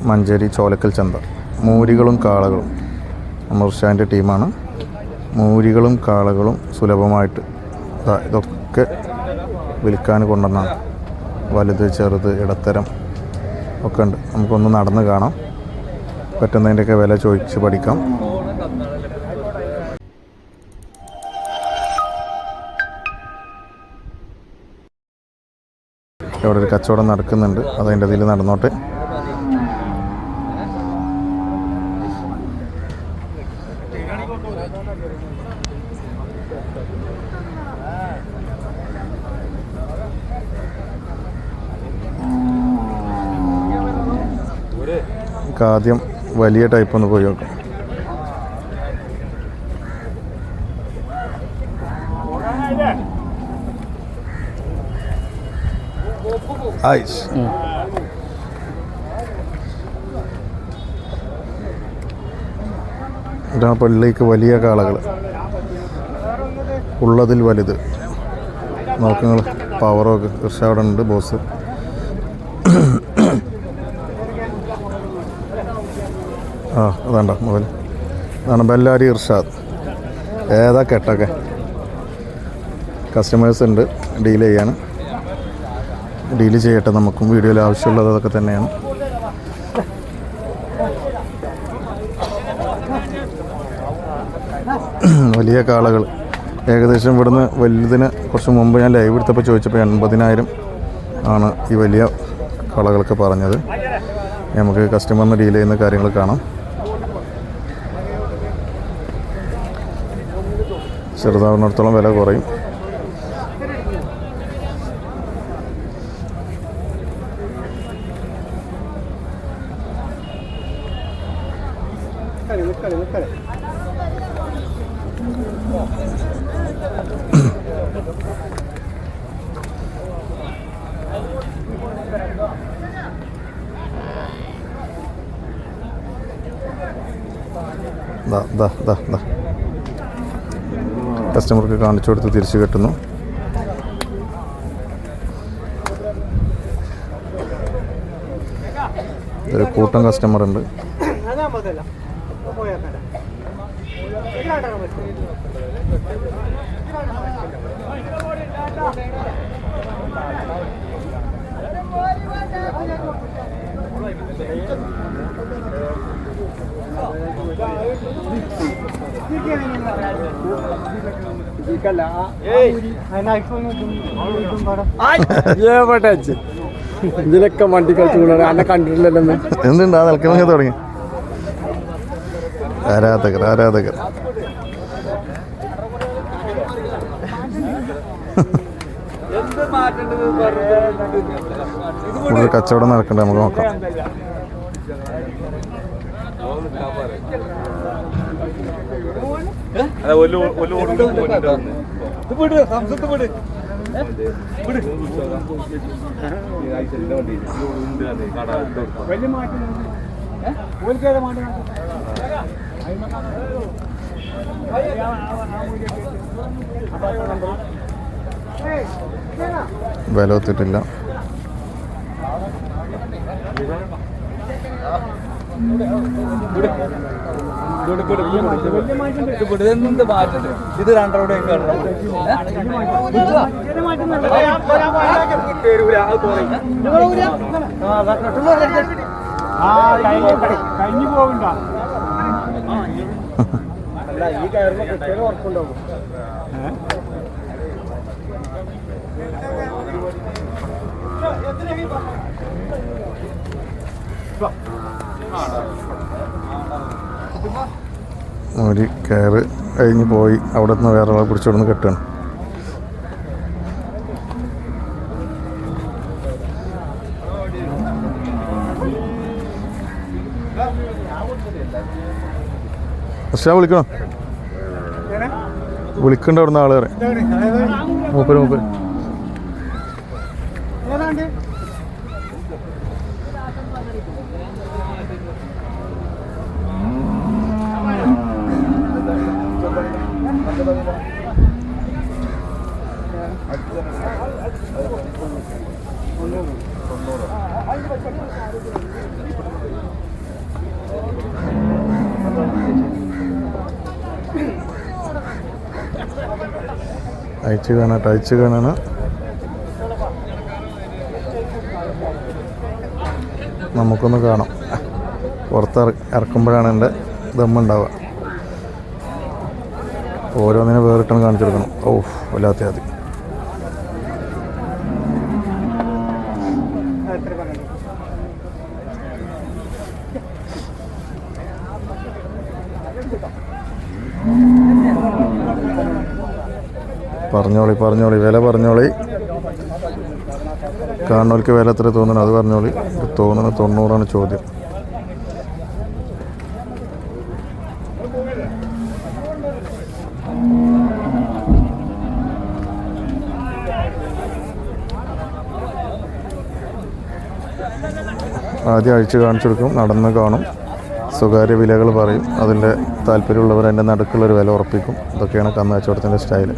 മഞ്ചേരി ചോലക്കൽ ചന്ത. മൂരികളും കാളകളും നമ്മൾ ഉർഷാൻ്റെ ടീമാണ്. മൂരികളും കാളകളും സുലഭമായിട്ട് ഇതൊക്കെ വിൽക്കാൻ കൊണ്ടുവന്നാണ്. വലുത് ചെറുത് ഇടത്തരം ഒക്കെ ഉണ്ട്. നമുക്കൊന്ന് നടന്ന് കാണാം. പറ്റുന്നതിൻ്റെയൊക്കെ വില ചോദിച്ച് പഠിക്കാം. ഇവിടെ ഒരു കച്ചവടം നടക്കുന്നുണ്ട്. അതതിൻ്റെ ഇതിൽ നടന്നോട്ടെ. ആദ്യം വലിയ ടൈപ്പ് ഒന്ന് പോയി നോക്കാം. ഇതാണ് പള്ളിക്ക് വലിയ കാളകൾ, ഉള്ളതിൽ വലുത്. നോക്കുങ്ങൾ പവറൊക്കെ കൃഷി അവിടെ ഉണ്ട്. ബോസ് അതാണ്ടോ മുതൽ. അതാണ് ബെല്ലാരി ഇർഷാദ്. ഏതാ കെട്ടൊക്കെ കസ്റ്റമേഴ്സ് ഉണ്ട് ഡീൽ ചെയ്യാൻ. ഡീൽ ചെയ്യട്ടെ. നമുക്കും വീഡിയോയിൽ ആവശ്യമുള്ളത് അതൊക്കെ തന്നെയാണ്. വലിയ കാളകൾ ഏകദേശം ഇവിടുന്ന് വലുതിന് കുറച്ച് മുമ്പ് ഞാൻ ലൈവ് എടുത്തപ്പോൾ ചോദിച്ചപ്പോൾ 80,000 ആണ് ഈ വലിയ കാളകളൊക്കെ പറഞ്ഞത്. നമുക്ക് കസ്റ്റമറിന് ഡീൽ ചെയ്യുന്ന കാര്യങ്ങൾ കാണാം. ചെറുതാവുന്നിടത്തോളം വില കുറയും. കസ്റ്റമർക്ക് കാണിച്ചു കൊടുത്ത് തിരിച്ചു കിട്ടുന്നു. ഒരു കൂട്ടം കസ്റ്റമർ ഉണ്ട്. ഇതിലൊക്കെ വണ്ടി കളിച്ചു അന്നെ കണ്ടിട്ടില്ലല്ലോ. എന്തുണ്ട് ആ നിൽക്കണമെങ്കിൽ തുടങ്ങി. ആരാധകർ കൂടുതൽ കച്ചവടം നടക്കണ്ടേ, നമുക്ക് നോക്കാം. വില ഒത്തിട്ടില്ല. ഇത് 2 രൂപ കഴിഞ്ഞു പോകണ്ട. അല്ല ഈ കയറുന്ന കുട്ടികൾ ഉറപ്പുണ്ടാവും. ഒരു കയറ് കഴിഞ്ഞ് പോയി അവിടെ നിന്ന് വേറെ ആളെ പിടിച്ചോടന്ന് കെട്ടാണ്. പക്ഷേ വിളിക്കണ്ട അവിടുന്ന് ആള് കയറി. മൂപ്പര് അയച്ചു കാണാണ്. നമുക്കൊന്ന് കാണാം. പുറത്ത് ഇറക്കുമ്പോഴാണ് എൻ്റെ ദമ്മുണ്ടാവുക. ഓരോന്നിനും വേറിട്ടാണ് കാണിച്ചു കൊടുക്കണം. ഓ വല്ലാത്ത മതി. പറഞ്ഞോളി വില പറഞ്ഞോളി. കാണുന്നവർക്ക് വില എത്ര തോന്നണം അത് പറഞ്ഞോളി. തോന്നുന്നത് 90 ചോദ്യം. ആദ്യം അഴിച്ച് കാണിച്ചു കൊടുക്കും, നടന്ന് കാണും, സ്വകാര്യ വിലകൾ പറയും. അതിൻ്റെ താല്പര്യമുള്ളവർ അതിൻ്റെ നടുക്കുള്ളൊരു വില ഉറപ്പിക്കും. ഇതൊക്കെയാണ് കന്ന് കച്ചവടത്തിൻ്റെ സ്റ്റൈല്.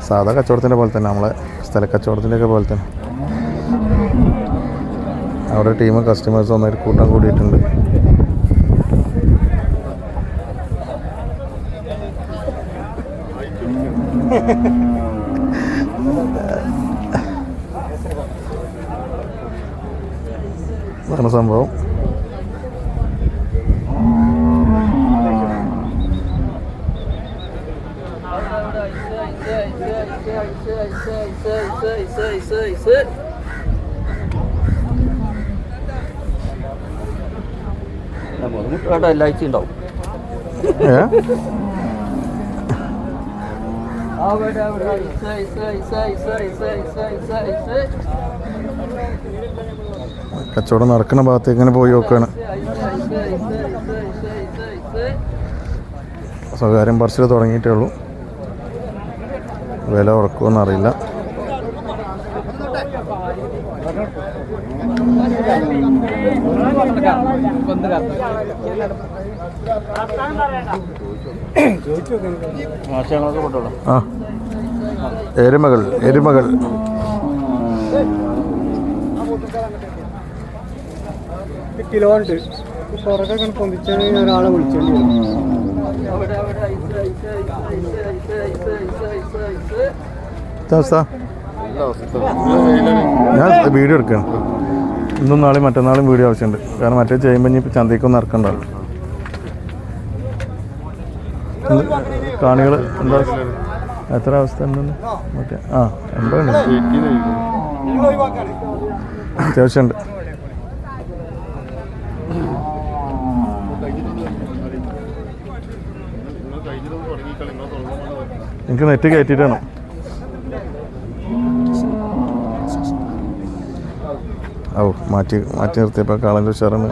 സാധാ കച്ചവടത്തിൻ്റെ പോലെ തന്നെ, നമ്മളെ സ്ഥല കച്ചവടത്തിൻ്റെയൊക്കെ പോലെ തന്നെ. അവിടെ ടീമും കസ്റ്റമേഴ്സും ഒന്നായിട്ട് കൂട്ടാൻ കൂടിയിട്ടുണ്ട്. അതാണ് സംഭവം. എല്ലാഴ്ച ഉണ്ടാവും. കച്ചവടം നടക്കുന്ന ഭാഗത്തേക്ക് ഇങ്ങനെ പോയി നോക്കുകയാണ്. സ്വകാര്യം പറച്ചിൽ തുടങ്ങിയിട്ടേ ഉള്ളൂ. വില ഉറക്കുമെന്നറിയില്ല. ആ എരുമകൾ കിലോ ഉണ്ട്. പുറകെ പൊന്തിച്ചാൽ ഒരാളെ വിളിച്ചോണ്ടി വരും. ഞാൻ വീഡിയോ എടുക്കണം. ഇന്നും നാളെയും മറ്റന്നാളും വീഡിയോ ആവശ്യമുണ്ട്. കാരണം മറ്റേ ചെയ്യുമ്പോൾ ഇനി ചന്തയ്ക്കൊന്നും ഇറക്കണ്ടല്ലോ. കാണികൾ എന്താ എത്ര അവസ്ഥ ഉണ്ടെന്ന് മറ്റേ 80 അത്യാവശ്യമുണ്ട്. എനിക്ക് നെറ്റ് കയറ്റിയിട്ടാണ്. ഓ മാറ്റി നിർത്തിയപ്പോൾ കാളൻ്റെ ഉഷാറാണ്.